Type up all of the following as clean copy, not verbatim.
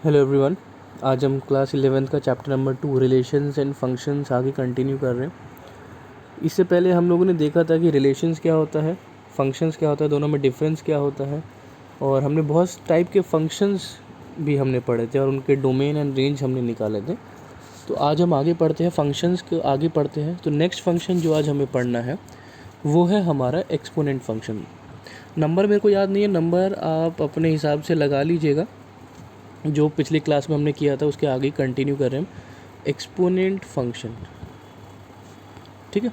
Hello everyone. आज हम class 11th का chapter number 2 relations and functions आगे कंटिन्यू कर रहे हैं। इससे पहले हम लोगों ने देखा था कि रिलेशंस क्या होता है, फंक्शंस क्या होता है, दोनों में डिफरेंस क्या होता है, और हमने बहुत टाइप के फंक्शंस भी हमने पढ़े थे और उनके डोमेन एंड रेंज हमने निकाले थे। तो आज हम आगे पढ़ते हैं, फंक्शंस के आगे पढ़ते हैं। तो नेक्स्ट फंक्शन जो आज हमें पढ़ना है वो है हमारा एक्सपोनेंट फंक्शन। नंबर मेरे को याद नहीं है, नंबर आप अपने हिसाब से लगा लीजिएगा। जो पिछली क्लास में हमने किया था उसके आगे कंटिन्यू कर रहे हैं हम। एक्सपोनेंट फंक्शन, ठीक है।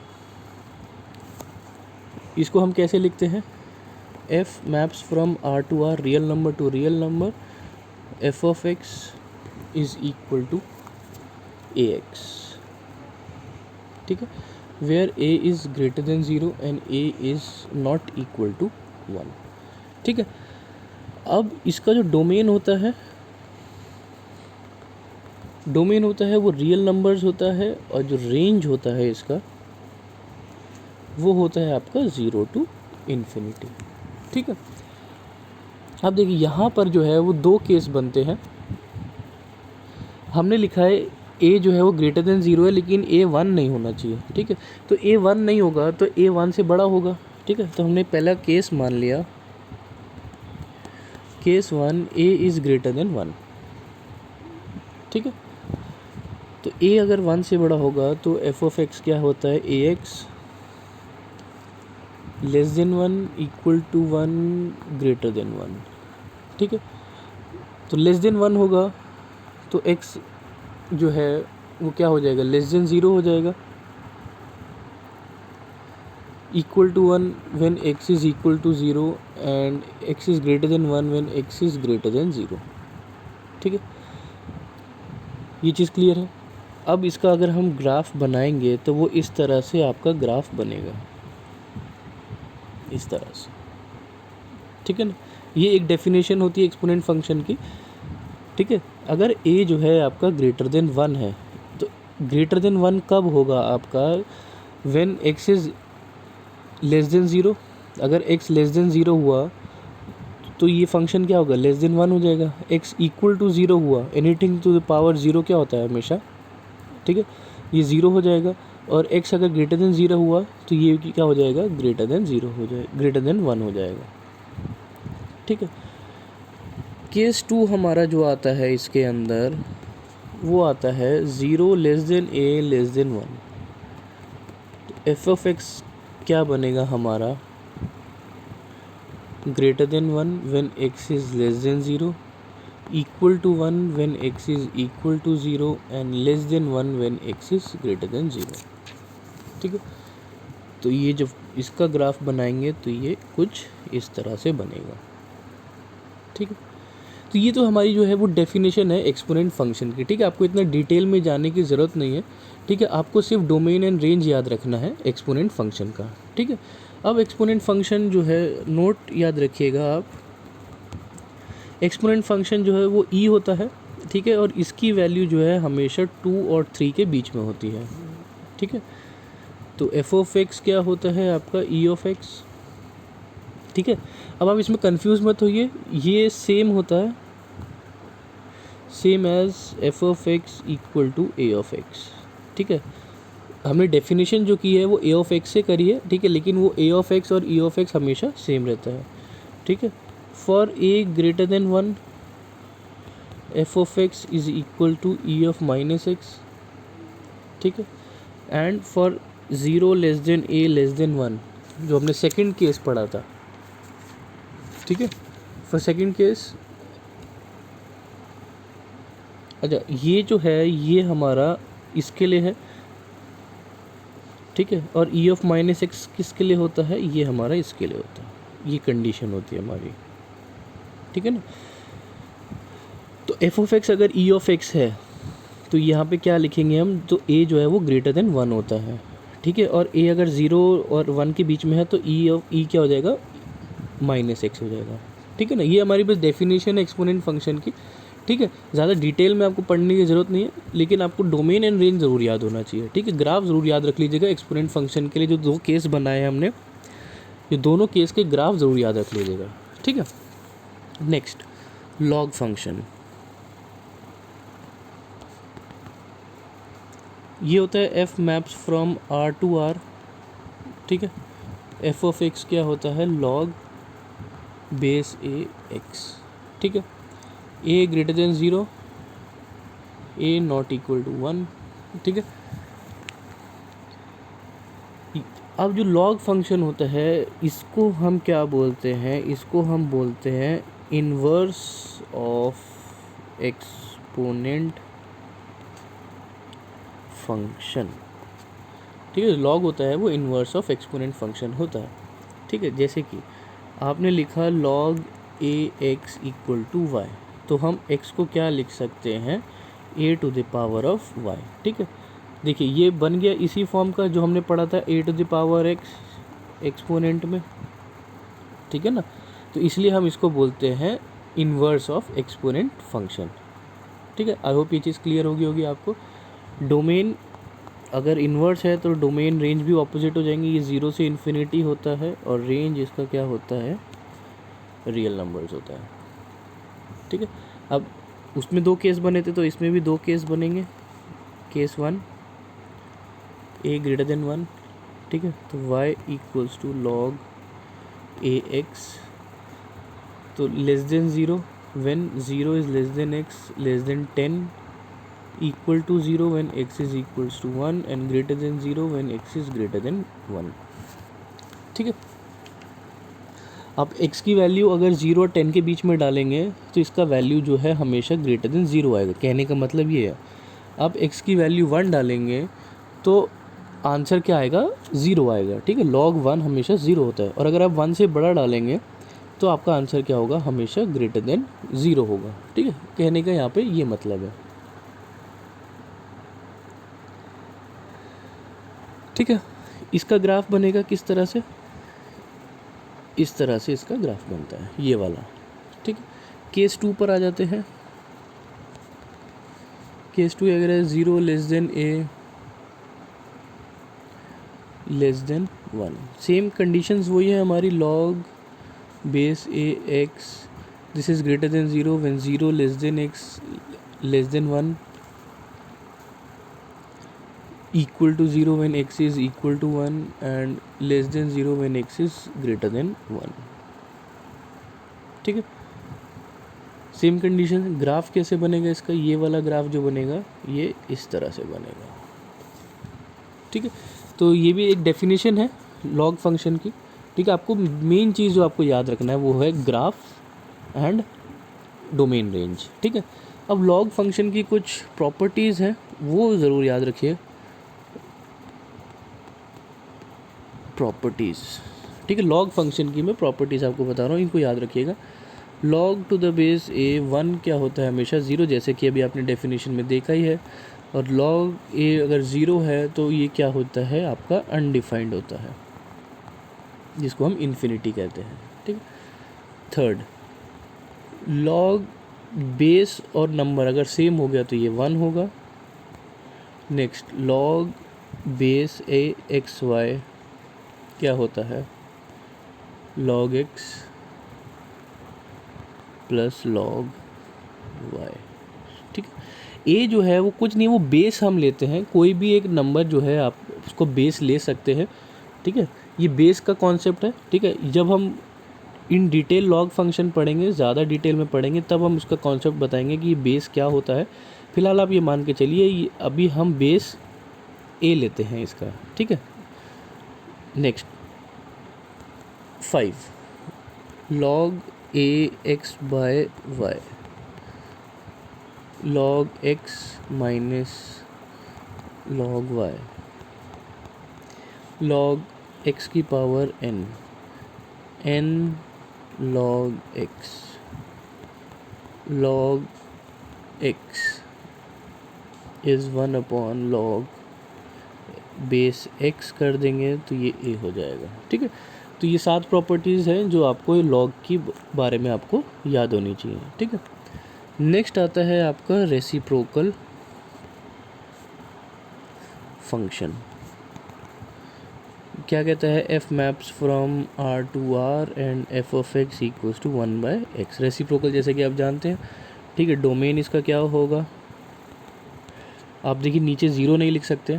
इसको हम कैसे लिखते हैं? f maps from r to r, real number to real number, f of x is equal to ax, ठीक है। Where a is greater than 0 and a is not equal to 1, ठीक है। अब इसका जो डोमेन होता है वो रियल नंबर्स होता है, और जो रेंज होता है इसका वो होता है आपका 0 टू इन्फिनिटी, ठीक है। अब देखिए यहाँ पर जो है वो दो केस बनते हैं। हमने लिखा है a जो है वो ग्रेटर देन 0 है, लेकिन a 1 नहीं होना चाहिए, ठीक है। तो a 1 नहीं होगा तो a 1 से बड़ा होगा, ठीक है। तो हमने पहला केस मान लिया, case 1 a is greater than 1, ठीक है। तो a अगर 1 से बड़ा होगा तो f ऑफ x क्या होता है? ax less than 1 equal to 1 greater than 1, ठीक है। तो लेस देन 1 होगा तो x जो है वो क्या हो जाएगा? लेस देन 0 हो जाएगा। Equal to 1 when x is equal to 0 and x is greater than 1 when x is greater than 0, ठीक है। ये चीज़ क्लियर है। अब इसका अगर हम ग्राफ बनाएंगे तो वो इस तरह से आपका ग्राफ बनेगा, इस तरह से, ठीक है ना। ये एक डेफिनेशन होती है एक्सपोनेंट फंक्शन की, ठीक है। अगर a जो है आपका ग्रेटर देन 1 है तो ग्रेटर देन 1 कब होगा आपका? When x is less than 0। अगर x लेस देन 0 हुआ तो ये फंक्शन क्या होगा? लेस देन 1 हो जाएगा। x इक्वल टू 0 हुआ, एनीथिंग टू द पावर 0 क्या होता है हमेशा, ठीक है, ये 0 हो जाएगा। और x अगर ग्रेटर देन 0 हुआ तो ये क्या हो जाएगा? ग्रेटर देन 0 हो जाएगा, ग्रेटर देन 1 हो जाएगा, ठीक है। केस 2 हमारा जो आता है इसके अंदर वो आता है 0 less than a less than 1। तो f ऑफ x क्या बनेगा हमारा? Greater than 1 when x is less than 0, equal to 1 when x is equal to 0 and less than 1 when x is greater than 0, ठीक है। तो ये जब इसका ग्राफ बनाएंगे तो ये कुछ इस तरह से बनेगा, ठीक है। तो ये तो हमारी जो है वो डेफिनेशन है एक्सपोनेंट फंक्शन की, ठीक है। आपको इतना डिटेल में जाने की ज़रूरत नहीं है, ठीक है। आपको सिर्फ डोमेन एंड रेंज याद रखना है एक्सपोनेंट फंक्शन का, ठीक है। अब एक्सपोनेंट फंक्शन जो है नोट याद रखिएगा आप, एक्सपोनेंट फंक्शन जो है वो e होता है, ठीक है। और इसकी वैल्यू जो है हमेशा 2 और 3 के बीच में होती है, ठीक है। तो f ऑफ x क्या होता है आपका? e ऑफ x, ठीक है। अब आप इसमें कंफ्यूज मत होइए, ये सेम होता है, same as f of x equal to a of x, ठीक है। हमने डेफिनेशन जो की है वो a ऑफ x से करी है, ठीक है, लेकिन वो a ऑफ x और e ऑफ x हमेशा सेम रहता है, ठीक है। For a greater than 1 f of x is equal to e of minus x, ठीक है। And for 0 less than a less than 1, जो हमने सेकंड केस पढ़ा था, ठीक है। फॉर सेकंड केस, अच्छा ये जो है ये हमारा इसके लिए है, ठीक है। और e ऑफ माइनस एक्स किसके लिए होता है? ये हमारा इसके लिए होता है, ये कंडीशन होती है हमारी, ठीक है ना। तो f ऑफ x अगर e ऑफ x है तो यहाँ पे क्या लिखेंगे हम? तो a जो है वो ग्रेटर देन 1 होता है, ठीक है। और a अगर 0 और 1 के बीच में है तो e क्या हो जाएगा? माइनस एक्स हो जाएगा, ठीक है ना। ये हमारी बस डेफिनेशन है एक्सपोनेंट फंक्शन की, ठीक है। ज़्यादा डिटेल में आपको पढ़ने की ज़रूरत नहीं है, लेकिन आपको डोमेन एंड रेंज ज़रूर याद होना चाहिए, ठीक है। ग्राफ ज़रूर याद रख लीजिएगा एक्सपोनेंट फंक्शन के लिए, जो दो केस बनाए हैं हमने, ये दोनों केस के ग्राफ ज़रूर याद रख लीजिएगा, ठीक है। नेक्स्ट लॉग फंक्शन, ये होता है f maps from r to r, ठीक है। एफ ऑफ एक्स क्या होता है, लॉग बेस ए एक्स, ठीक है। A greater than 0, a not equal to 1, ठीक है। अब जो लॉग फंक्शन होता है इसको हम क्या बोलते हैं, इसको हम बोलते हैं इन्वर्स ऑफ एक्सपोनेंट फंक्शन, ठीक है। लॉग होता है वो इन्वर्स ऑफ एक्सपोनेंट फंक्शन होता है, ठीक है। जैसे कि आपने लिखा log a x equal to y, तो हम एक्स को क्या लिख सकते हैं, a to the power of y, ठीक है। देखिए ये बन गया इसी फॉर्म का जो हमने पढ़ा था a to the power x exponent में, ठीक है ना। तो इसलिए हम इसको बोलते हैं इन्वर्स ऑफ एक्सपोनेंट फंक्शन, ठीक है। आई होप ये चीज़ क्लियर होगी आपको। डोमेन अगर इन्वर्स है तो डोमेन रेंज भी ऑपोजिट हो जाएंगी, ये 0 से इन्फिनिटी होता है और रेंज इसका क्या होता है, रियल नंबर्स होता है, ठीक है। अब उसमें 2 केस बने थे तो इसमें भी 2 केस बनेंगे। केस 1 ए ग्रेटर देन 1, ठीक है। तो y equals to log a x, तो less than 0 when 0 is less than x less than 10, equal to 0 when x is equals to 1 and greater than 0 when x is greater than 1, ठीक है। आप x की value अगर 0 और 10 के बीच में डालेंगे तो इसका वैल्यू जो है हमेशा ग्रेटर देन 0 आएगा। कहने का मतलब ये है, आप x की वैल्यू 1 डालेंगे तो आंसर क्या आएगा, 0 आएगा, ठीक है। log 1 हमेशा 0 होता है, और अगर आप 1 से बड़ा डालेंगे तो आपका आंसर क्या होगा, हमेशा ग्रेटर देन 0 होगा, ठीक है। कहने का यहाँ पे ये मतलब है, ठीक है। इसका ग्राफ बनेगा किस तरह से, इस तरह से इसका ग्राफ बनता है ये वाला, ठीक है। केस 2 पर आ जाते हैं। केस 2 अगर है 0 लेस देन ए लेस देन 1, सेम कंडीशंस वही है हमारी, log base A x this is greater than 0 when 0 less then x less than 1, equal to 0 when x is equal to 1 and less than 0 when x is greater than 1, ठीक है। Same condition. Graph कैसे बनेगा इसका, ये वाला graph जो बनेगा ये इस तरह से बनेगा, ठीक है। तो ये भी एक डेफिनेशन है लॉग फंक्शन की, ठीक है। आपको मेन चीज़ जो आपको याद रखना है वो है ग्राफ एंड डोमेन रेंज, ठीक है। अब लॉग फंक्शन की कुछ प्रॉपर्टीज़ हैं वो ज़रूर याद रखिए, प्रॉपर्टीज़, ठीक है। लॉग फंक्शन की मैं प्रॉपर्टीज़ आपको बता रहा हूँ, इनको याद रखिएगा। लॉग टू द बेस ए 1 क्या होता है, हमेशा 0, जैसे कि अभी आपने डेफिनेशन में देखा ही है। और लॉग ए अगर 0 है तो ये क्या होता है, आपका अनडिफाइंड होता है, जिसको हम इन्फिनिटी कहते हैं, ठीक है। थर्ड, लॉग बेस और नंबर अगर सेम हो गया तो ये 1 होगा। नेक्स्ट, लॉग बेस ए एक्स वाई क्या होता है, log x plus log y, ठीक है। a जो है वो कुछ नहीं, वो बेस हम लेते हैं, कोई भी एक नंबर जो है आप उसको बेस ले सकते हैं, ठीक है। ये बेस का कॉन्सेप्ट है, ठीक है। जब हम इन डिटेल लॉग फंक्शन पढ़ेंगे, ज़्यादा डिटेल में पढ़ेंगे, तब हम उसका कॉन्सेप्ट बताएंगे कि ये बेस क्या होता है। फिलहाल आप ये मान के चलिए अभी हम बेस a लेते हैं इसका, ठीक है। Next 5, log a x by y, log x minus log y, log x की power n, n log x, log x is 1 upon log base x कर देंगे तो ये a हो जाएगा, ठीक है। तो ये 7 प्रॉपर्टीज़ हैं जो आपको लॉग की बारे में आपको याद होनी चाहिए, ठीक है। नेक्स्ट आता है आपका रेसिप्रोकल फंक्शन। क्या कहता है, f maps from r to r and f of x equals to 1 by x. Reciprocal जैसे कि आप जानते हैं, ठीक है। डोमेन इसका क्या होगा, आप देखिए नीचे ज़ीरो नहीं लिख सकते,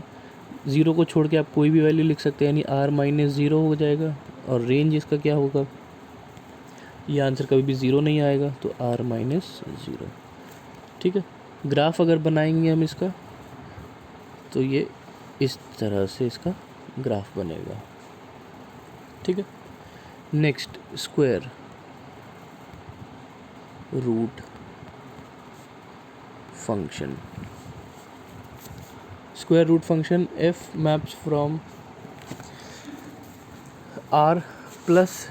ज़ीरो को छोड़ के आप कोई भी वैल्यू लिख सकते हैं, यानी r माइनस ज़ीरो हो जाएगा। और रेंज इसका क्या होगा, ये आंसर कभी भी ज़ीरो नहीं आएगा, तो r माइनस ज़ीरो। ठीक है, ग्राफ अगर बनाएंगे हम इसका तो ये इस तरह से इसका ग्राफ बनेगा। ठीक है, next square root function. Square root function f maps from r plus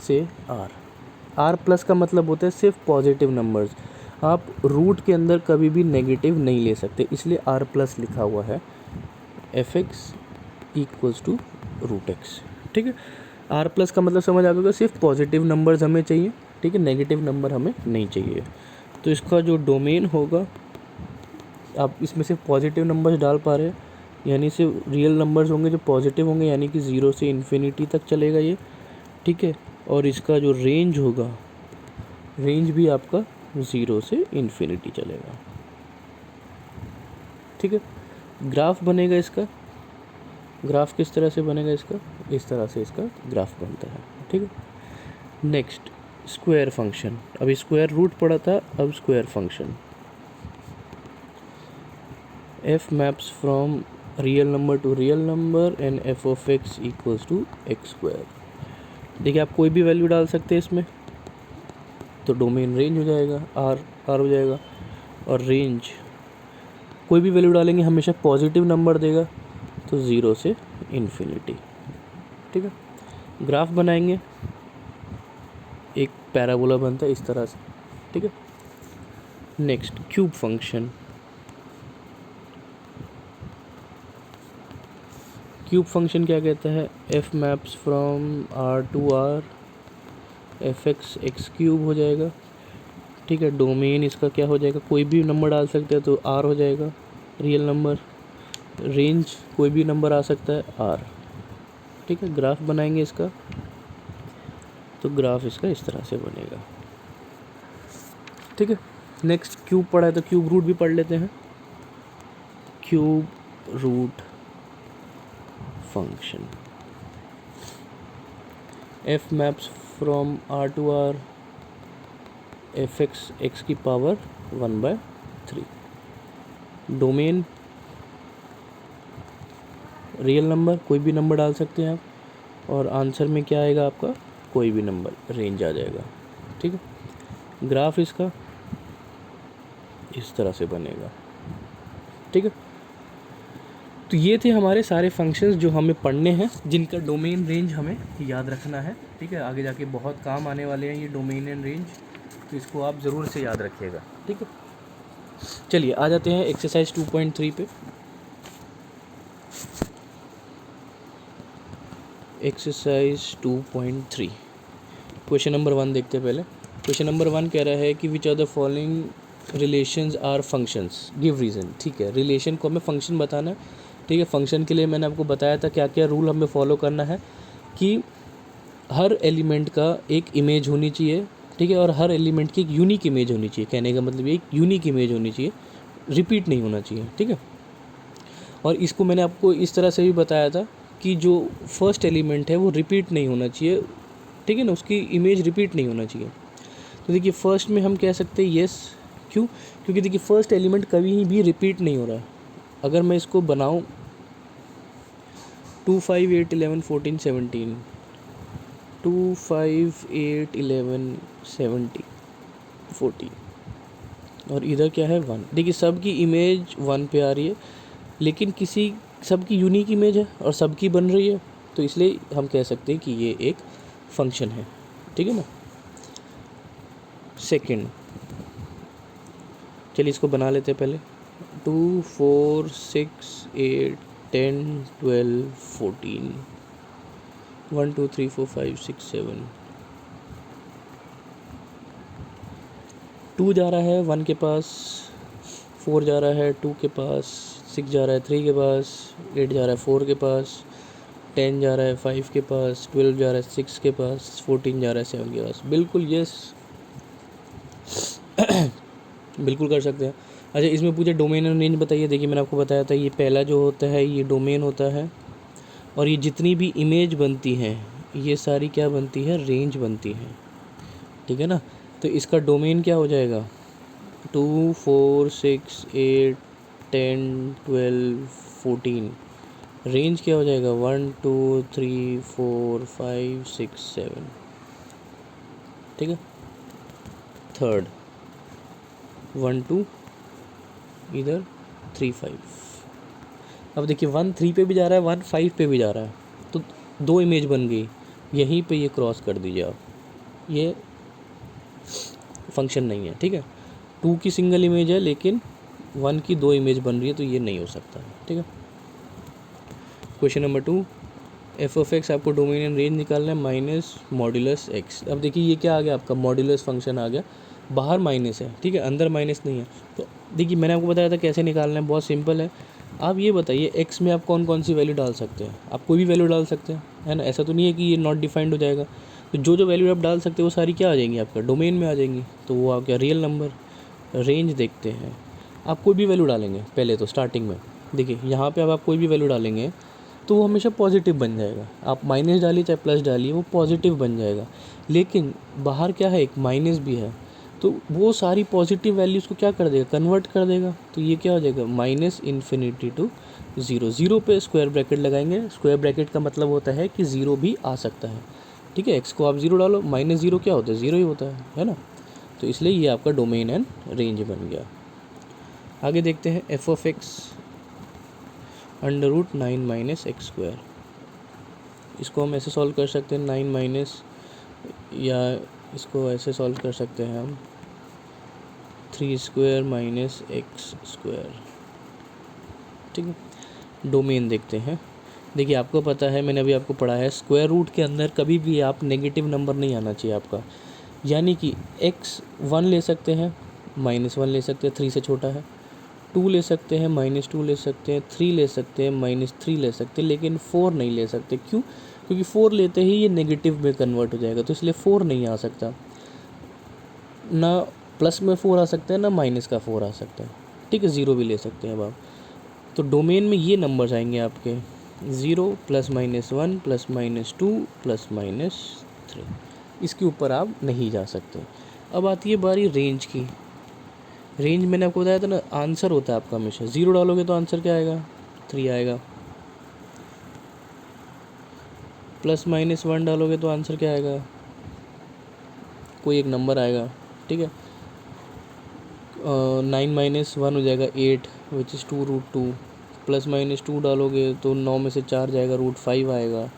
से r प्लस का मतलब होता है सिर्फ पॉजिटिव नंबर्स। आप रूट के अंदर कभी भी नेगेटिव नहीं ले सकते, इसलिए r प्लस लिखा हुआ है, f(x) equals to root x. ठीक है, r प्लस का मतलब समझ आ गया, सिर्फ पॉजिटिव नंबर्स हमें चाहिए। ठीक है, नेगेटिव नंबर हमें नहीं चाहिए। तो इसका जो डोमेन होगा, आप इसमें सिर्फ पॉजिटिव नंबर्स डाल पा रहे हैं, यानी सिर्फ रियल नंबर्स होंगे जो पॉजिटिव होंगे, यानी कि 0 से इन्फिनिटी तक चलेगा ये। ठीक है, और इसका जो रेंज होगा, रेंज भी आपका 0 से इन्फिनिटी चलेगा। ठीक है, ग्राफ बनेगा इसका, ग्राफ किस तरह से बनेगा इसका, इस तरह से इसका ग्राफ बनता है। ठीक है, नेक्स्ट स्क्वायर फंक्शन। अभी स्क्वायर रूट पड़ा था, अब square function. f maps from real number to real number and f of x equals to x square. देखिए आप कोई भी वैल्यू डाल सकते हैं इसमें, तो डोमेन रेंज हो जाएगा, r हो जाएगा। और रेंज कोई भी वैल्यू डालेंगे हमेशा पॉजिटिव नंबर देगा, तो 0 से इन्फिनिटी। ठीक है, ग्राफ बनाएंगे, एक पैराबोला बनता है इस तरह से। ठीक है, next cube function. Cube function क्या कहता है, f maps from r to r, f(x) x cube हो जाएगा। ठीक है, डोमेन इसका क्या हो जाएगा, कोई भी नंबर डाल सकते हैं, तो r हो जाएगा रियल नंबर। रेंज कोई भी नंबर आ सकता है, r। ठीक है, ग्राफ बनाएंगे इसका, तो ग्राफ इसका इस तरह से बनेगा। ठीक है, नेक्स्ट क्यूब पढ़ा है तो क्यूब रूट भी पढ़ लेते हैं। Cube root function, f maps from r to r, f(x) x की पावर 1/3। डोमेन रियल नंबर, कोई भी नंबर डाल सकते हैं आप, और आंसर में क्या आएगा आपका, कोई भी नंबर, रेंज आ जाएगा। ठीक है, ग्राफ इसका इस तरह से बनेगा। ठीक है, तो ये थे हमारे सारे फंक्शंस जो हमें पढ़ने हैं, जिनका डोमेन रेंज हमें याद रखना है। ठीक है, आगे जाके बहुत काम आने वाले हैं ये डोमेन एंड रेंज, तो इसको आप ज़रूर से याद रखिएगा। ठीक है, चलिए आ जाते हैं एक्सरसाइज 2.3 पे। एक्सरसाइज 2.3 क्वेश्चन नंबर 1 देखते हैं पहले। क्वेश्चन नंबर 1 कह रहा है कि which are the following relations are functions, give reason. ठीक है, रिलेशन को हमें फंक्शन बताना है। ठीक है, फंक्शन के लिए मैंने आपको बताया था क्या क्या रूल हमें फॉलो करना है, कि हर एलिमेंट का एक इमेज होनी चाहिए। ठीक है, और हर एलिमेंट की एक यूनिक इमेज होनी चाहिए, कहने का मतलब ये एक यूनिक इमेज होनी चाहिए, रिपीट नहीं होना चाहिए। ठीक है, और इसको मैंने आपको इस तरह से भी बताया था कि जो फर्स्ट एलिमेंट है वो रिपीट नहीं होना चाहिए। ठीक है ना, उसकी इमेज रिपीट नहीं होना चाहिए। तो देखिए फर्स्ट में हम कह सकते हैं येस, क्यों, क्योंकि देखिए फर्स्ट एलिमेंट कभी भी रिपीट नहीं हो रहा है। अगर मैं इसको बनाऊं 2 5 8 11 14 17, 2 5 8 11 17 14, और इधर क्या है 1। देखिए सबकी इमेज 1 पे आ रही है, लेकिन किसी सबकी यूनिक इमेज है और सबकी बन रही है, तो इसलिए हम कह सकते हैं कि ये एक फंक्शन है। ठीक है ना। सेकंड, चलिए इसको बना लेते हैं पहले। 2 4 6 8 10 12 14, 1 2 3 4 5 6 7, 2 जा रहा है 1 के पास, 4 जा रहा है 2 के पास, 6 जा रहा है 3 के पास, 8 जा रहा है 4 के पास, 10 जा रहा है 5 के पास, 12 जा रहा है 6 के पास, 14 जा रहा है 7 के पास। बिल्कुल यस। बिल्कुल कर सकते हैं। अच्छा, इसमें पूछे डोमेन एंड रेंज बताइए। देखिए मैंने आपको बताया था ये पहला जो होता है ये डोमेन होता है, और ये जितनी भी इमेज बनती हैं ये सारी क्या बनती है, रेंज बनती है, ठीक है ना। तो इसका डोमेन क्या हो जाएगा, 2 4 6 8 10 12 14। रेंज क्या हो जाएगा, 1 2 3 4 5 6 7, ठीक है। थर्ड 1 2 इधर 3 5। अब देखिए 1 3 पे भी जा रहा है, 1 5 पे भी जा रहा है, तो दो इमेज बन गई। यहीं पे ये क्रॉस कर दीजिए आप, ये फंक्शन नहीं है, ठीक है। 2 की सिंगल इमेज है लेकिन 1 की दो इमेज बन रही है, तो ये नहीं हो सकता, ठीक है। Question number 2, F of x आपको डोमेन एंड रेंज निकालना है माइनस मॉड्यूलस एक्स। अब देखिए ये क्या आ गया आपका, मॉड्यूलस फंक्शन आ गया, बाहर माइनस है, ठीक है, अंदर माइनस नहीं है। तो देखिए मैंने आपको बताया था कैसे निकालना है, बहुत सिंपल है। आप ये बताइए एक्स में आप कौन कौन सी वैल्यू डाल सकते हैं, आप कोई भी वैल्यू डाल सकते हैं, है ना। ऐसा तो नहीं है कि ये नॉट डिफाइंड हो जाएगा। तो जो जो वैल्यू आप डाल सकते हो वो सारी क्या आ जाएंगी आपका डोमेन में आ जाएंगी। तो वो आ गया रियल नंबर। रेंज देखते हैं, आप कोई भी वैल्यू डालेंगे पहले तो स्टार्टिंग में, देखिए यहाँ पे अब आप कोई भी वैल्यू डालेंगे तो वो हमेशा पॉजिटिव बन जाएगा। आप माइनस डालिए चाहे प्लस डालिए वो पॉजिटिव बन जाएगा। लेकिन बाहर क्या है, एक माइनस भी है, तो वो सारी पॉजिटिव वैल्यूज़ को क्या कर देगा, कन्वर्ट कर देगा। तो ये क्या हो जाएगा, minus infinity to zero. Zero पे स्क्वायर ब्रैकेट लगाएंगे, स्क्वायर ब्रैकेट का मतलब होता है कि ज़ीरो भी आ सकता है, ठीक है। एक्स को आप ज़ीरो डालो, माइनस ज़ीरो क्या होता है, ज़ीरो ही होता है ना। तो इसलिए ये आपका डोमेन एंड रेंज बन गया। आगे देखते हैं f of x under root 9 minus x square. इसको हम ऐसे सॉल्व कर सकते हैं 9 माइनस, या इसको ऐसे सॉल्व कर सकते हैं हम 3 स्क्वायर माइनस एक्स स्क्वायर, ठीक है। डोमेन देखते हैं। देखिए आपको पता है, मैंने अभी आपको पढ़ा है, स्क्वायर रूट के अंदर कभी भी आप नेगेटिव नंबर नहीं आना चाहिए आपका। यानी कि एक्स 1 ले सकते हैं, -1 ले सकते हैं, 3 से छोटा है, 2 ले सकते हैं, -2 ले सकते हैं, 3 ले सकते हैं, -3 ले सकते हैं, लेकिन 4 नहीं ले सकते। क्यों, क्योंकि 4 लेते ही ये नेगेटिव में कन्वर्ट हो जाएगा, तो इसलिए 4 नहीं आ सकता। ना प्लस में 4 आ सकता है, ना माइनस का 4 आ सकता है, ठीक है। 0 भी ले सकते हैं अब आप। तो डोमेन में ये नंबर्स आएंगे आपके 0 +-1 +-2 +-3। इसके ऊपर आप नहीं जा सकते। अब आती है बारी रेंज की। रेंज मैंने आपको बताया था ना, आंसर होता है आपका हमेशा, 0 डालोगे तो आंसर क्या आएगा, 3 आएगा। +-1 डालोगे तो आंसर क्या आएगा, कोई एक नंबर आएगा, ठीक है। 9 -1 हो जाएगा 8 विच इज़ 2√2। +-2 डालोगे तो 9 में से 4 जाएगा, √5 आएगा।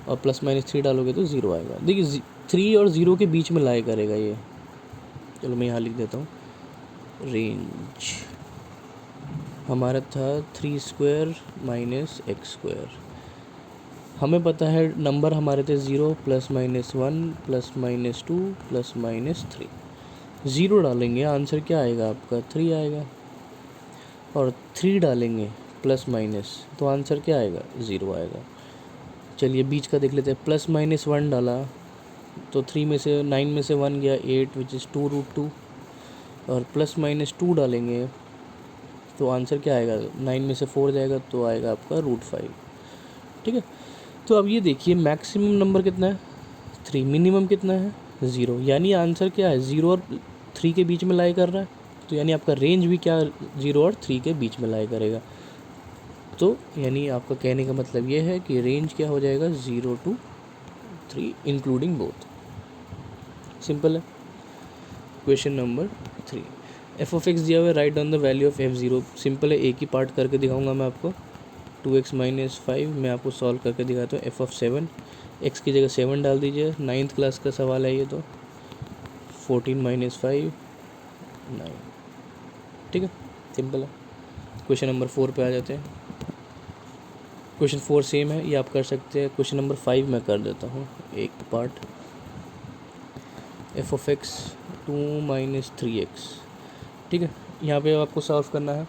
और +-3 डालोगे तो 0 आएगा। देखिए 3 और 0 के बीच में लाई करेगा ये। चलो मैं यहाँ लिख देता हूँ, रेंज हमारा था 3 स्क्वायर माइनस एक्स स्क्वायर। हमें पता है नंबर हमारे थे 0 +-1 +-2 +-3। 0 डालेंगे आंसर क्या आएगा आपका, 3 आएगा। और 3 डालेंगे प्लस माइनस तो आंसर क्या आएगा, 0 आएगा। चलिए बीच का देख लेते हैं। +-1 डाला तो 3 में से 9 में से 1 गया 8 विच इज़ 2√2। और +-2 डालेंगे तो आंसर क्या आएगा, 9 में से 4 जाएगा तो आएगा आपका √5, ठीक है। तो अब ये देखिए मैक्सिमम नंबर कितना है, 3, मिनिमम कितना है, 0। यानी आंसर क्या है, 0 और 3 के बीच में लाई कर रहा है। तो यानी आपका रेंज भी क्या 0 और 3 के बीच में लाई करेगा। तो यानी आपका कहने का मतलब ये है कि रेंज क्या हो जाएगा, 0 to 3 इंक्लूडिंग बोथ। सिंपल है। Question number 3, F of x दिया हुआ है, write down the value of f0। Simple है, एक ही पार्ट करके दिखाऊंगा मैं आपको। 2x - 5 मैं आपको सॉल्व करके दिखाता हूँ। f of 7, x की जगह 7 डाल दीजिए, 9th क्लास का सवाल है ये तो। 14 - 5 9, ठीक है, सिंपल है। क्वेश्चन नंबर 4 पे आ जाते हैं। क्वेश्चन 4 सेम है, ये आप कर सकते हैं। क्वेश्चन नंबर 5 मैं कर देता हूँ एक part. F of x 2 - 3x, ठीक है। यहाँ पे आपको सॉल्व करना है।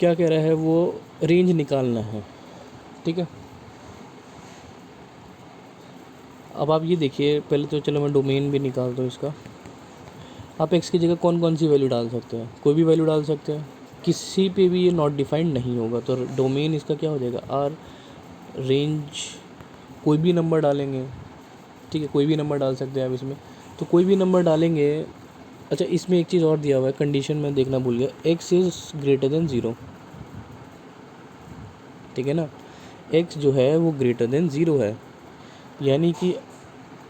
क्या कह रहा है वो, रेंज निकालना है, ठीक है। अब आप ये देखिए, पहले तो चलो मैं डोमेन भी निकाल दूँ इसका। आप x की जगह कौन कौन सी वैल्यू डाल सकते हैं, कोई भी वैल्यू डाल सकते हैं, किसी पे भी ये नॉट डिफाइंड नहीं होगा। तो डोमेन इसका क्या हो जाएगा, आर, रेंज कोई भी नंबर डालेंगे, ठीक है, कोई भी नंबर डाल सकते हैं आप इसमें, तो कोई भी नंबर डालेंगे। अच्छा, इसमें एक चीज़ और दिया हुआ है, कंडीशन में देखना भूल गया, x इज़ ग्रेटर देन 0, ठीक है ना, x जो है वो ग्रेटर देन 0 है, यानी कि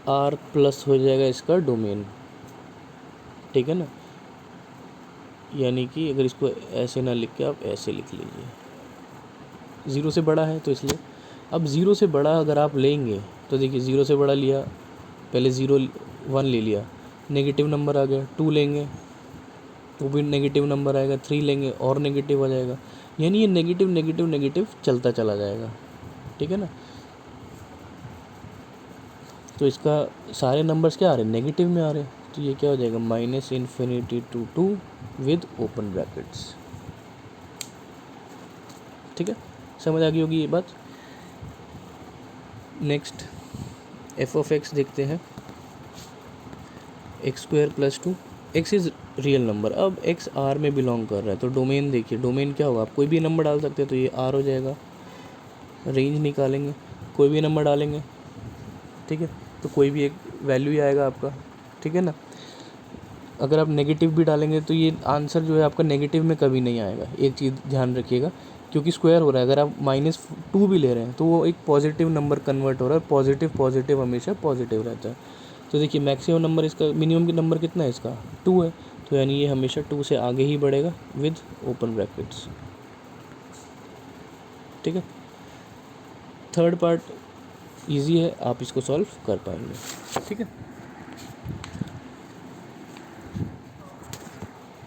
r प्लस हो जाएगा इसका डोमेन, ठीक है ना। यानी कि अगर इसको ऐसे ना लिख के आप ऐसे लिख लीजिए, 0 से बड़ा है तो इसलिए। अब 0 से बड़ा अगर आप लेंगे तो देखिए 0 से बड़ा लिया, पहले 0 1 ले लिया, नेगेटिव नंबर आ गया, 2 लेंगे तो भी नेगेटिव नंबर आएगा, 3 लेंगे और नेगेटिव आ जाएगा, यानी ये नेगेटिव नेगेटिव नेगेटिव चलता चला जाएगा, ठीक है ना। तो इसका सारे नंबर्स क्या आ रहे हैं, नेगेटिव में आ रहे हैं, तो ये क्या हो जाएगा, -∞ to 2 विद ओपन ब्रैकेट्स, ठीक है, समझ आ गई होगी ये बात। नेक्स्ट f(x) देखते हैं, x² + 2, x is real number. अब x R में बिलोंग कर रहा है, तो डोमेन देखिए, डोमेन क्या होगा, आप कोई भी नंबर डाल सकते हैं, तो ये R हो जाएगा। रेंज निकालेंगे, कोई भी नंबर डालेंगे, ठीक है, तो कोई भी एक वैल्यू ही आएगा आपका, ठीक है ना। अगर आप नेगेटिव भी डालेंगे तो ये आंसर जो है आपका नेगेटिव में कभी नहीं आएगा, एक चीज़ ध्यान रखिएगा, क्योंकि स्क्वायर हो रहा है। अगर आप -2 भी ले रहे हैं तो वो एक पॉजिटिव नंबर कन्वर्ट हो रहा है, पॉजिटिव पॉजिटिव हमेशा पॉजिटिव रहता है। तो देखिए मैक्सिमम नंबर इसका, मिनिमम की नंबर कितना है इसका, 2 है, तो यानी ये हमेशा 2 से आगे ही बढ़ेगा विद ओपन ब्रैकेट्स, ठीक है। थर्ड पार्ट ईजी है, आप इसको सॉल्व कर पाएंगे, ठीक है।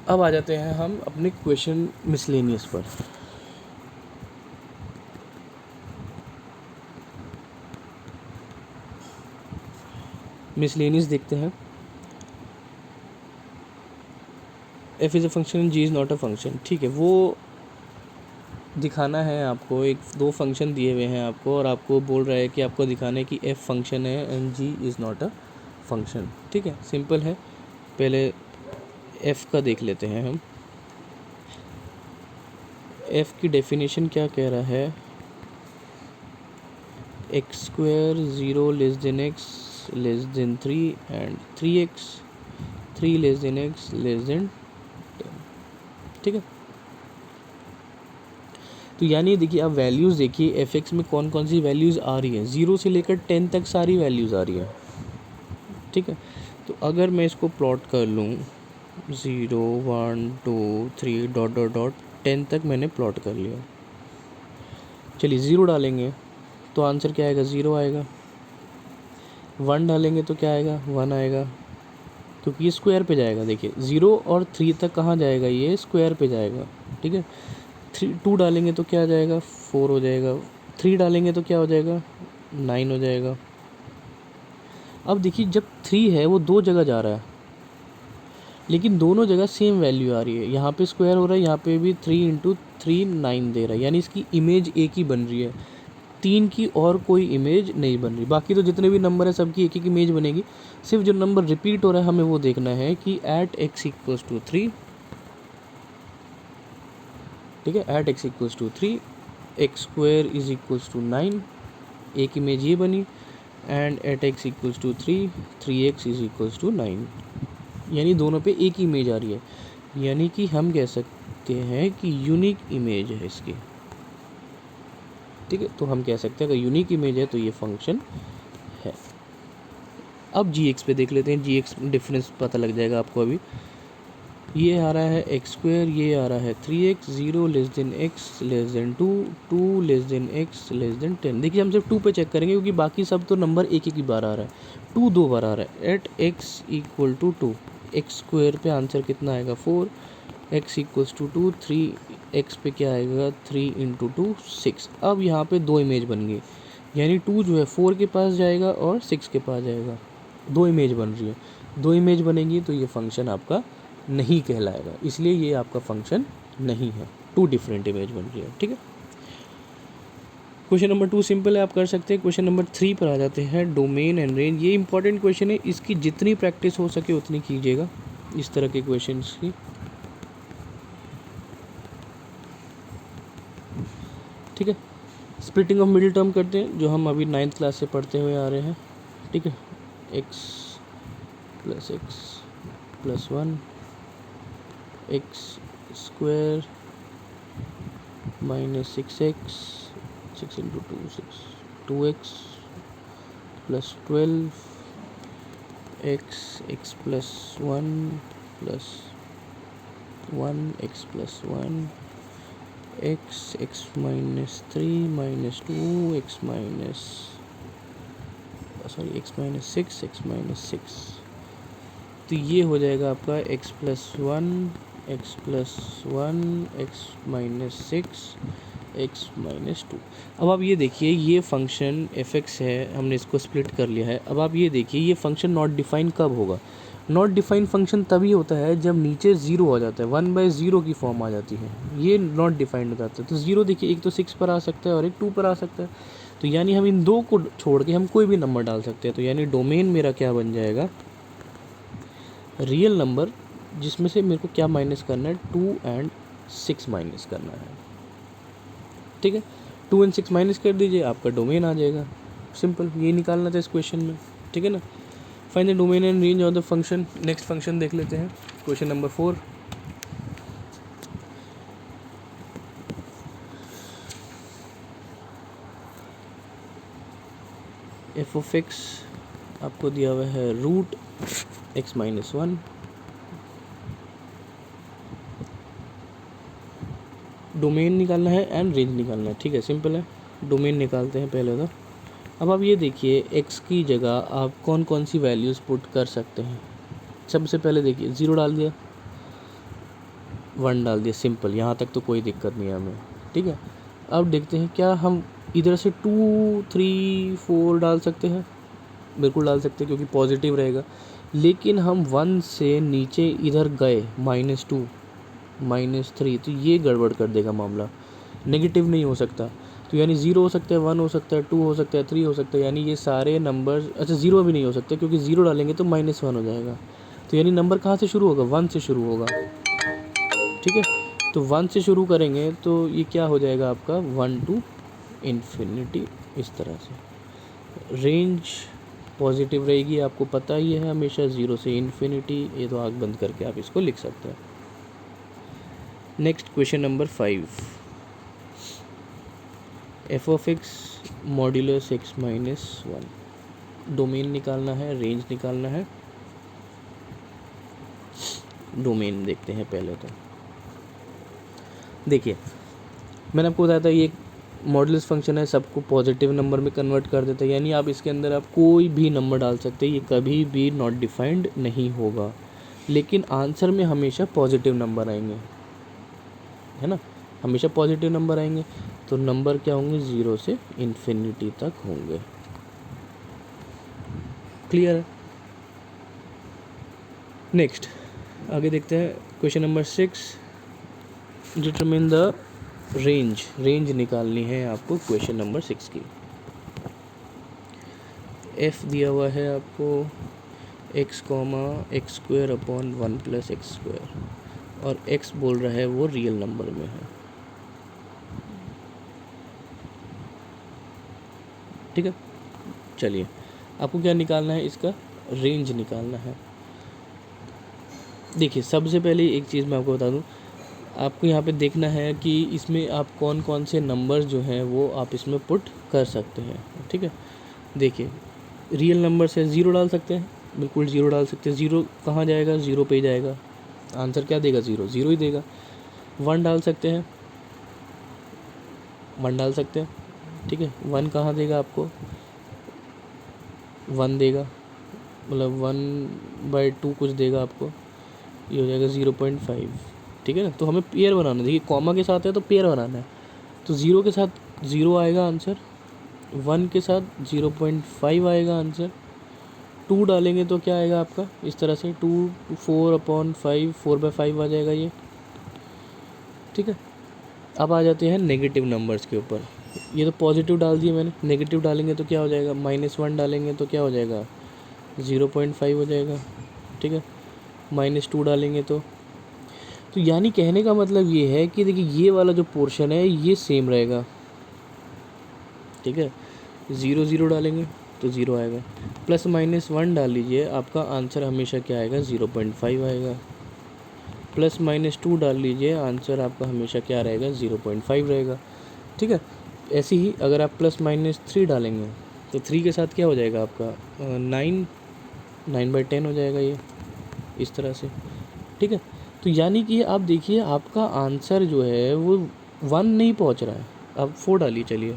अब आ जाते हैं हम अपने क्वेश्चन मिसलेनियस पर। मिसलेनियस देखते हैं, f is a function and g is not a function, ठीक है, वो दिखाना है आपको। एक दो फंक्शन दिए हुए हैं आपको और आपको बोल रहा है कि आपको दिखाना है कि f फंक्शन है and g is not a function, ठीक है, सिंपल है। पहले f का देख लेते हैं हम। f की डेफिनेशन क्या कह रहा है, x² 0 less than x less then 3 and 3x 3 less than x less than 10, ठीक है। तो यानी देखिए आप वैल्यूज़ देखिए f(x) में कौन कौन सी वैल्यूज़ आ रही हैं, 0 से लेकर 10 तक सारी वैल्यूज़ आ रही हैं, ठीक है। तो अगर मैं इसको प्लॉट कर लूँ 0 1 2 3 डॉट डॉट डॉट 10 तक मैंने प्लॉट कर लिया। चलिए 0 डालेंगे तो आंसर क्या आएगा, 0 आएगा। 1 डालेंगे तो क्या आएगा, 1 आएगा, क्योंकि ये स्क्वायर पे जाएगा। देखिए 0 और 3 तक कहाँ जाएगा, ये स्क्वायर पे जाएगा, ठीक है। 2 डालेंगे तो क्या आ जाएगा, 4 हो जाएगा। 3 डालेंगे तो क्या हो जाएगा, 9 हो जाएगा। अब देखिए जब 3 है वो दो जगह जा रहा है, लेकिन दोनों जगह सेम वैल्यू आ रही है। यहाँ पे स्क्वायर हो रहा है, यहाँ पे भी 3 × 3 9 दे रहा है, यानी इसकी इमेज एक ही बन रही है, 3 की और कोई इमेज नहीं बन रही। बाकी तो जितने भी नंबर है सबकी एक एक इमेज बनेगी, सिर्फ जो नंबर रिपीट हो रहा है हमें वो देखना है कि एट x = 3, ठीक है, एट x = 3 x² = 9, एक इमेज ये बनी, एंड एट x = 3 3x = 9, यानी दोनों पे एक ही इमेज आ रही है, यानी कि हम कह सकते हैं कि यूनिक इमेज है इसकी, ठीक है। तो हम कह सकते हैं अगर यूनिक इमेज है तो ये फंक्शन है। अब g(x) पे देख लेते हैं, g(x) डिफरेंस पता लग जाएगा आपको। अभी ये आ रहा है x², ये आ रहा है 3x, 0 less than x less then 2 2 less than x less than 10। देखिए हम सिर्फ 2 पे चेक करेंगे क्योंकि बाकी सब तो नंबर एक ही बार आ रहा है, 2 दो बार आ रहा है। एट x = 2, x² पे आंसर कितना आएगा, 4, x = 2 3x पे क्या आएगा, 3 × 2 6। अब यहाँ पे दो इमेज बन गई, यानी 2 जो है 4 के पास जाएगा और 6 के पास जाएगा, दो इमेज बन रही है। दो इमेज बनेगी तो ये फंक्शन आपका नहीं कहलाएगा, इसलिए ये आपका फंक्शन नहीं है, 2 डिफरेंट इमेज बन रही है, ठीक है। क्वेश्चन नंबर 2 सिंपल है, आप कर सकते हैं। क्वेश्चन नंबर 3 पर आ जाते हैं, डोमेन एंड रेंज। ये इंपॉर्टेंट क्वेश्चन है, इसकी जितनी प्रैक्टिस हो सके उतनी कीजिएगा, इस तरह के क्वेश्चंस की। ठीक है, स्प्लिटिंग ऑफ मिडिल टर्म करते हैं, जो हम अभी 9th क्लास से पढ़ते हुए आ रहे हैं। ठीक है, x plus 1 x square minus 6x 6 into 2x plus 12 x plus 1 plus 1 x plus 1 x minus 3 minus 2 x minus 6 x minus 6। तो ये हो जाएगा आपका x plus 1 x plus 1 x minus 6 x minus 2। अब आप ये देखिए, ये फंक्शन f(x) है, हमने इसको स्प्लिट कर लिया है। अब आप ये देखिए, ये फंक्शन नॉट डिफाइन कब होगा? नॉट डिफाइन फंक्शन तभी होता है जब नीचे ज़ीरो आ जाता है, 1/0 की फॉर्म आ जाती है, ये नॉट डिफाइंड हो जाता है। तो ज़ीरो देखिए, एक तो 6 पर आ सकता है और एक 2 पर आ सकता है। तो यानी हम इन दो को छोड़ के हम कोई भी नंबर डाल सकते हैं। तो यानी डोमेन मेरा क्या बन जाएगा? रियल नंबर, जिसमें से मेरे को क्या माइनस करना है? 2 और 6 माइनस करना है। ठीक है, 2 और 6 माइनस कर दीजिए, आपका डोमेन आ जाएगा। सिंपल, ये निकालना था इस क्वेश्चन में। ठीक है ना। Find the domain and range of the function. Next function देख लेते हैं, क्वेश्चन नंबर 4। f(x) आपको दिया हुआ है रूट x माइनस 1, डोमेन निकालना है एंड रेंज निकालना है। ठीक है, सिंपल है। डोमेन निकालते हैं पहले तो। अब आप ये देखिए, x की जगह आप कौन कौन सी वैल्यूज़ पुट कर सकते हैं। सबसे पहले देखिए, 0 डाल दिया, 1 डाल दिया, सिंपल, यहाँ तक तो कोई दिक्कत नहीं है हमें। ठीक है, अब देखते हैं क्या हम इधर से 2, 3, 4 डाल सकते हैं। बिल्कुल डाल सकते हैं, क्योंकि पॉजिटिव रहेगा। लेकिन हम 1 से नीचे इधर गए, -2 -3, तो ये गड़बड़ कर देगा मामला, नेगेटिव नहीं हो सकता। तो यानी 0 हो सकता है, 1 हो सकता है, 2 हो सकता है, 3 हो सकता है, यानी ये सारे नंबर्स। अच्छा, 0 भी नहीं हो सकता, क्योंकि 0 डालेंगे तो -1 हो जाएगा। तो यानी नंबर कहाँ से शुरू होगा? 1 से शुरू होगा। ठीक है, तो 1 से शुरू करेंगे तो ये क्या हो जाएगा आपका? 1 to इन्फिनिटी, इस तरह से। रेंज पॉजिटिव रहेगी, आपको पता ही है हमेशा, 0 से इन्फिनिटी। ये तो आँख बंद करके आप इसको लिख सकते हैं। Next question number 5। f(x) modulus x minus 1। Domain निकालना है, रेंज निकालना है। डोमेन देखते हैं पहले तो। देखिए, मैंने आपको बताया था ये मॉड्यूलस फंक्शन है, सबको पॉजिटिव नंबर में कन्वर्ट कर देता है। यानी आप इसके अंदर आप कोई भी नंबर डाल सकते हैं, ये कभी भी नॉट डिफाइंड नहीं होगा। लेकिन आंसर में हमेशा पॉजिटिव नंबर आएंगे, है ना, हमेशा पॉजिटिव नंबर आएंगे। तो नंबर क्या होंगे? 0 से इन्फिनिटी तक होंगे। क्लियर है? नेक्स्ट आगे देखते हैं, question number 6। Determine the range निकालनी है आपको क्वेश्चन नंबर 6 की। f दिया हुआ है आपको x, x² अपॉन 1 + x², और x बोल रहा है वो रियल नंबर में है। ठीक है, चलिए, आपको क्या निकालना है? इसका रेंज निकालना है। देखिए, सबसे पहले एक चीज़ मैं आपको बता दूं, आपको यहाँ पे देखना है कि इसमें आप कौन कौन से नंबर्स जो हैं वो आप इसमें पुट कर सकते हैं। ठीक है, देखिए, रियल नंबर से 0 डाल सकते हैं, बिल्कुल 0 डाल सकते हैं। 0 कहाँ जाएगा? 0 पे ही जाएगा। आंसर क्या देगा? 0 ही देगा। 1 डाल सकते हैं, 1 डाल सकते हैं। ठीक है, 1 कहाँ देगा आपको? 1 देगा, मतलब 1/2 कुछ देगा आपको, ये हो जाएगा 0.5। ठीक है ना, तो हमें पेयर बनाना है। देखिए, कॉमा के साथ है तो पेयर बनाना है। तो 0 के साथ 0 आएगा आंसर, 1 के साथ 0.5 आएगा आंसर। 2 डालेंगे तो क्या आएगा आपका? इस तरह से 2 4/5, 4/5 आ जाएगा ये। ठीक है, अब आ जाते हैं नेगेटिव नंबर्स के ऊपर। ये तो पॉजिटिव डाल दिए मैंने, नेगेटिव डालेंगे तो क्या हो जाएगा? -1 डालेंगे तो क्या हो जाएगा? 0.5 हो जाएगा। ठीक है, -2 डालेंगे तो यानी कहने का मतलब ये है कि देखिए ये वाला जो पोर्शन है ये सेम रहेगा, ठीक है। 0 0 डालेंगे तो 0 आएगा, +-1 डाल लीजिए, आपका आंसर हमेशा क्या आएगा, 0.5 आएगा। +-2 डाल लीजिए, आंसर आपका हमेशा क्या रहेगा, 0.5 रहेगा, ठीक है। ऐसे ही अगर आप +-3 डालेंगे तो 3 के साथ क्या हो जाएगा आपका 9/10 हो जाएगा, ये इस तरह से, ठीक है। तो यानी कि आप देखिए आपका आंसर जो है वो 1 नहीं पहुंच रहा है। अब 4 डालिए, चलिए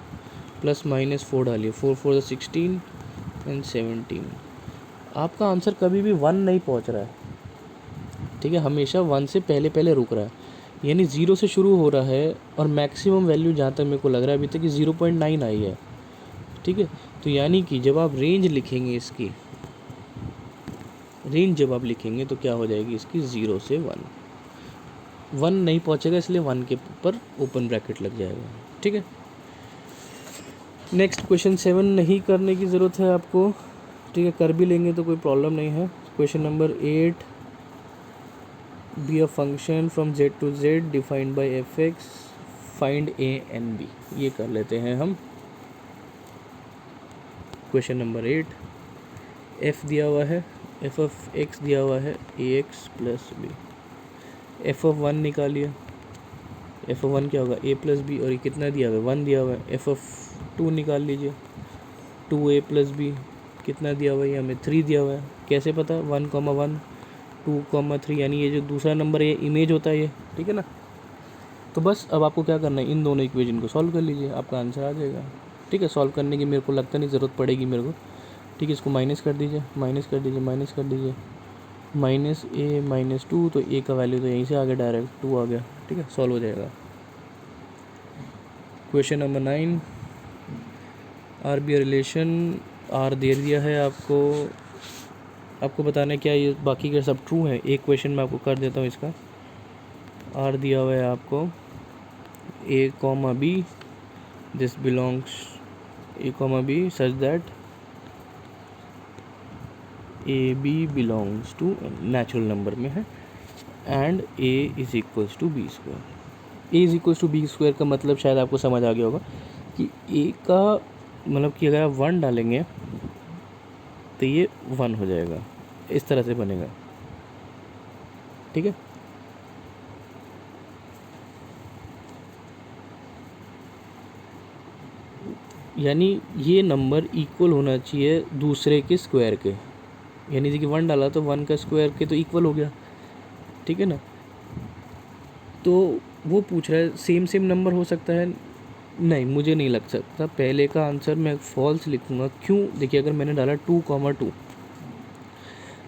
+-4 डालिए, 4 4 16 एंड 17, आपका आंसर कभी भी 1 नहीं पहुंच रहा है, ठीक है, हमेशा 1 से पहले पहले रुक रहा है, यानी 0 से शुरू हो रहा है और मैक्सिमम वैल्यू जहाँ तक मेरे को लग रहा है अभी तक कि 0.9 आई है, ठीक है। तो यानी कि जब आप रेंज लिखेंगे, इसकी रेंज जब आप लिखेंगे तो क्या हो जाएगी इसकी, 0 से 1 नहीं पहुँचेगा, इसलिए 1 के ऊपर ओपन ब्रैकेट लग जाएगा, ठीक है। नेक्स्ट क्वेश्चन 7 नहीं करने की ज़रूरत है आपको, ठीक है, कर भी लेंगे तो कोई प्रॉब्लम नहीं है। Question number 8, be a function from z to z defined by f(x), find a and b, ये कर लेते हैं हम। क्वेश्चन नंबर 8, f दिया हुआ है, f ऑफ x दिया हुआ है ax plus b, f of 1 निकालिए, f ऑफ 1 क्या होगा, a प्लस बी, और ये कितना दिया हुआ है, 1 दिया हुआ है। f ऑफ 2 निकाल लीजिए, 2a प्लस बी, कितना दिया हुआ है, हमें 3 दिया हुआ है। कैसे पता, 1,1 2,3, यानी ये जो दूसरा नंबर है ये इमेज होता है ये, ठीक है ना। तो बस अब आपको क्या करना है, इन दोनों इक्वेशन को सॉल्व कर लीजिए, आपका आंसर आ जाएगा, ठीक है। सॉल्व करने की मेरे को लगता नहीं ज़रूरत पड़ेगी मेरे को, ठीक है। इसको माइनस कर दीजिए, माइनस कर दीजिए, माइनस कर दीजिए, -a -2, तो a का वैल्यू तो यहीं से आ गया, डायरेक्ट 2 आ गया, ठीक है, सॉल्व हो जाएगा। Question number 9, R B relation, R दे दिया है आपको बताना है क्या ये बाकी के सब ट्रू है। एक क्वेश्चन मैं आपको कर देता हूँ इसका, आर दिया हुआ है आपको a, b, this belongs a, b such that A B belongs to natural number में है, and a is equals to b square. a is equals to b square का मतलब शायद आपको समझ आ गया होगा कि a का मतलब कि अगर आप 1 डालेंगे तो ये 1 हो जाएगा, इस तरह से बनेगा, ठीक है। यानी ये नंबर इक्वल होना चाहिए दूसरे के स्क्वायर के, यानी जैसे कि 1 डाला तो 1 का स्क्वायर के तो इक्वल हो गया, ठीक है ना। तो वो पूछ रहा है सेम नंबर हो सकता है, नहीं मुझे नहीं लग सकता। पहले का आंसर मैं फॉल्स लिखूँगा, क्यों, देखिए अगर मैंने डाला 2,2,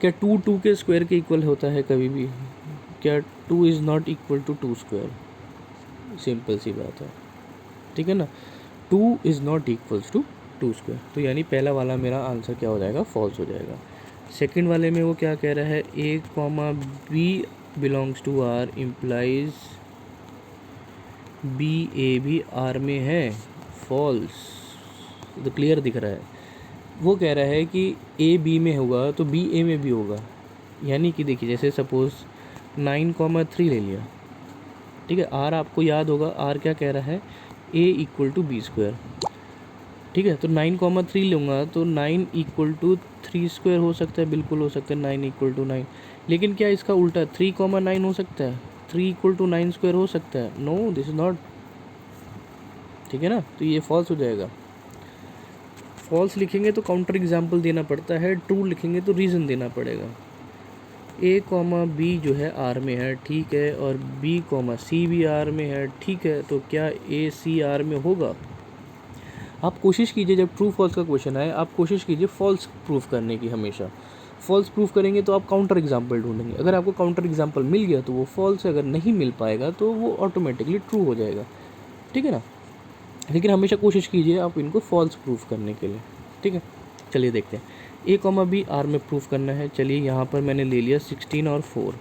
क्या 2 के स्क्वायर के इक्वल होता है कभी भी, क्या 2 is not equal to 2 square, simple सी बात है, ठीक है ना। 2 is not equals to 2 square, तो यानी पहला वाला मेरा आंसर क्या हो जाएगा, फॉल्स हो जाएगा। सेकंड वाले में वो क्या कह रहा है, a, b belongs to r implies b a भी r में है, फॉल्स, तो क्लियर दिख रहा है। वो कह रहा है कि a b में होगा तो b a में भी होगा, यानी कि देखिए जैसे सपोज़ 9,3 ले लिया, ठीक है, r आपको याद होगा, r क्या कह रहा है, a equal to b square, ठीक है। तो 9,3 लूँगा तो 9 इक्वल टू 3 स्क्वायर हो सकता है, बिल्कुल हो सकता है 9 इक्वल टू 9, लेकिन क्या इसका उल्टा 3,9 हो सकता है, 3 इक्वल टू 9 स्क्वायर हो सकता है, नो दिस इज़ नॉट, ठीक है ना। तो ये फॉल्स हो जाएगा। फॉल्स लिखेंगे तो काउंटर एग्जाम्पल देना पड़ता है, ट्रू लिखेंगे तो रीज़न देना पड़ेगा। a, b जो है r में है, ठीक है, और b, c भी r में है, ठीक है, तो क्या a c r में होगा। आप कोशिश कीजिए जब ट्रू फॉल्स का क्वेश्चन आए, आप कोशिश कीजिए फॉल्स प्रूफ करने की, हमेशा फॉल्स प्रूफ करेंगे तो आप काउंटर एग्जाम्पल ढूंढेंगे। अगर आपको काउंटर एग्जाम्पल मिल गया तो वो फॉल्स है, अगर नहीं मिल पाएगा तो वो ऑटोमेटिकली ट्रू हो जाएगा, ठीक है ना। लेकिन हमेशा कोशिश कीजिए आप इनको फॉल्स प्रूफ करने के लिए, ठीक है। चलिए देखते हैं, a, b r में प्रूफ करना है। चलिए यहाँ पर मैंने ले लिया 16 और 4,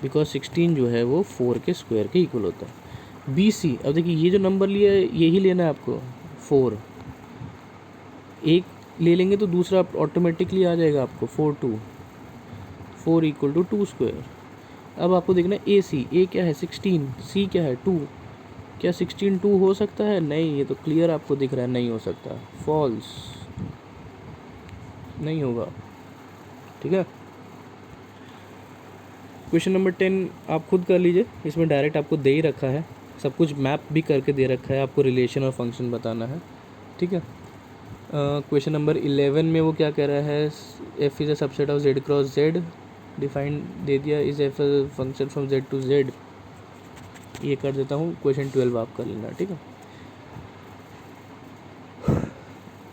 बिकॉज 16 जो है वो 4 के स्क्वायर के इक्वल होता है। b c, अब देखिए ये जो नंबर लिया है यही लेना है आपको, 4, एक ले लेंगे तो दूसरा ऑटोमेटिकली आ जाएगा आपको, 4 2, 4 इक्वल टू 2 स्क्वायर। अब आपको देखना ए सी, ए क्या है 16, सी क्या है 2, क्या 16 2 हो सकता है? नहीं, ये तो क्लियर आपको दिख रहा है नहीं हो सकता, फॉल्स, नहीं होगा। ठीक है, क्वेश्चन नंबर 10 आप खुद कर लीजिए, इसमें डायरेक्ट आपको दे ही रखा है, सब कुछ मैप भी करके दे रखा है, आपको रिलेशन और फंक्शन बताना है। ठीक है, क्वेश्चन नंबर 11 में वो क्या कह रहा है, f is a subset of z cross z, define दे दिया, is f function from z to z. ये कर देता हूँ, क्वेश्चन 12 आप कर लेना। ठीक है,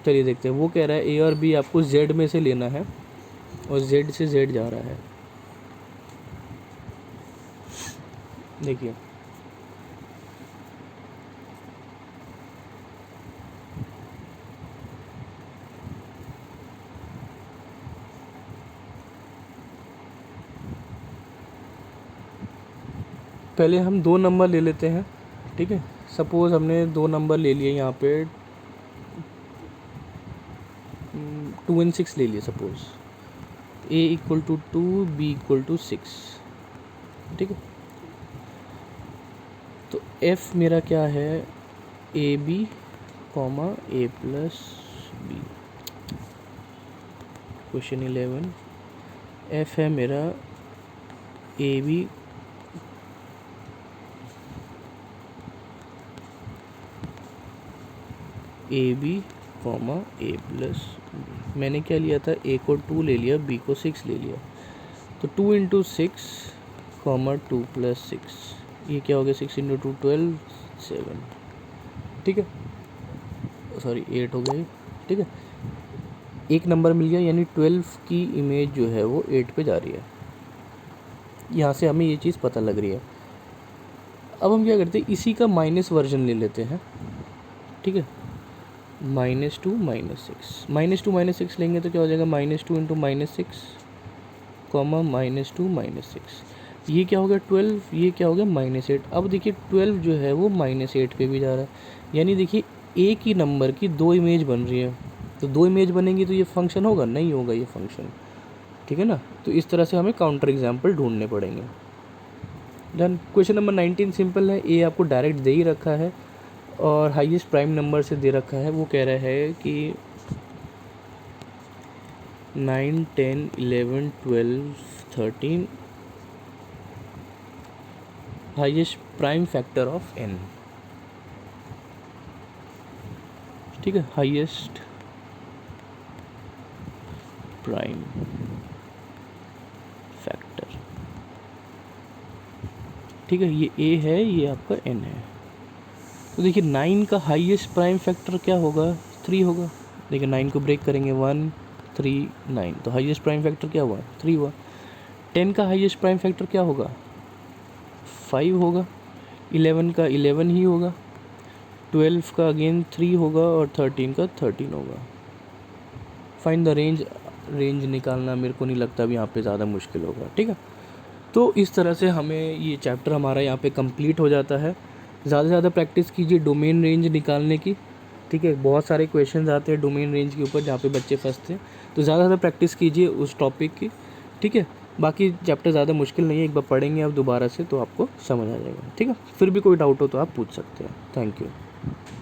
चलिए देखते हैं, वो कह रहा है ए और बी आपको जेड में से लेना है और जेड से जेड जा रहा है। देखिए पहले हम 2 नंबर ले लेते हैं। ठीक है, सपोज़ हमने 2 नंबर ले लिए यहाँ पे 2 and 6 ले लिए, suppose a equal to 2, b equal to 6। ठीक है, तो f मेरा क्या है, A B comma A plus B. Question 11, f है मेरा A B comma A plus B. मैंने क्या लिया था, ए को 2 ले लिया, बी को 6 ले लिया, तो 2 इंटू 6 कॉमा 2 प्लस 6, ये क्या हो गया, 6 इंटू 2 12, 7। ठीक है, सॉरी 8 हो गया। ठीक है, एक नंबर मिल गया, यानी 12 की इमेज जो है वो 8 पे जा रही है। यहाँ से हमें ये चीज़ पता लग रही है। अब हम क्या करते हैं, इसी का माइनस वर्जन ले लेते हैं। ठीक है, -2 -6, -2 -6 लेंगे तो क्या हो जाएगा, -2 इंटू -6 कॉमा -2 -6, ये क्या हो गया 12, ये क्या हो गया -8। अब देखिए 12 जो है वो -8 पे भी जा रहा है, यानी देखिए एक ही नंबर की 2 इमेज बन रही है, तो 2 इमेज बनेंगी तो ये फंक्शन होगा, नहीं होगा ये फंक्शन। ठीक है ना, तो इस तरह से हमें काउंटर एग्जाम्पल ढूंढने पड़ेंगे। डन। क्वेश्चन नंबर 19 सिंपल है, ए आपको डायरेक्ट दे ही रखा है और हाईएस्ट प्राइम नंबर से दे रखा है। वो कह रहा है कि 9 10 11 12 13 highest prime factor of n। ठीक है, हाईएस्ट प्राइम फैक्टर। ठीक है, ये a है, ये आपका n है। तो देखिए 9 का हाईएस्ट प्राइम फैक्टर क्या होगा, 3 होगा। देखिए 9 को ब्रेक करेंगे, 1 3 9, तो हाईएस्ट प्राइम फैक्टर क्या हुआ, 3 हुआ। 10 का हाईएस्ट प्राइम फैक्टर क्या होगा, 5 होगा। 11 का 11 ही होगा। 12 का अगेन 3 होगा और 13 का 13 होगा। फाइंड द रेंज, रेंज निकालना मेरे को नहीं लगता अभी यहाँ पे ज़्यादा मुश्किल होगा। ठीक है, तो इस तरह से हमें ये चैप्टर हमारा यहाँ पे कंप्लीट हो जाता है। ज़्यादा से ज़्यादा प्रैक्टिस कीजिए डोमेन रेंज निकालने की। ठीक है, बहुत सारे क्वेश्चंस आते हैं डोमेन रेंज के ऊपर जहाँ पे बच्चे फंसते हैं, तो ज़्यादा से ज़्यादा प्रैक्टिस कीजिए उस टॉपिक की। ठीक है, बाकी चैप्टर ज़्यादा मुश्किल नहीं है, एक बार पढ़ेंगे आप दोबारा से तो आपको समझ आ जाएगा। ठीक है, फिर भी कोई डाउट हो तो आप पूछ सकते हैं। Thank you.